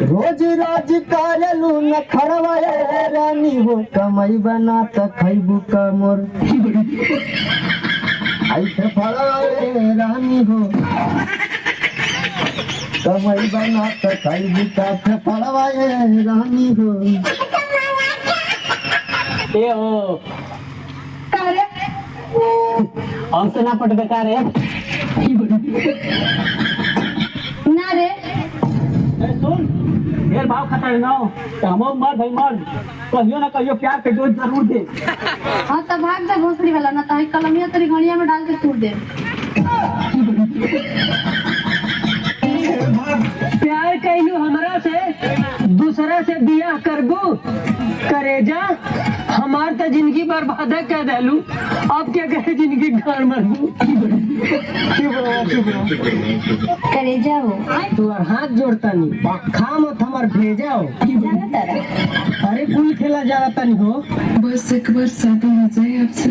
रोज रोज करलू न खड़वाए रानी हो कमाई बना त खैबू कमर ऐसे फड़वाए रानी हो कमाई बना त खैबू का फड़वाए रानी हो। ए ओ हमसे ना पट बेकार है ना रे सुन ढेर भाव खतर ना हो तो हम मर भाई मर कहियो ना कहियो प्यार के डोज जरूर दे। हाँ तो भाग जा भोसड़ी वाला ना तो कलमिया तेरी घड़िया में डाल के तोड़ दे। प्यार कैलू हमरा से दूसरा से बियाह करबू करेजा हमार तो जिंदगी बर्बाद कर देलू अब क्या कहे जिंदगी घर मरबू। करेजा हो तू हाथ जोड़ता नहीं खा मत हमार भेजा हो अरे कुल खेला जा रहा हो बस एक बार शादी हो जाए आपसे।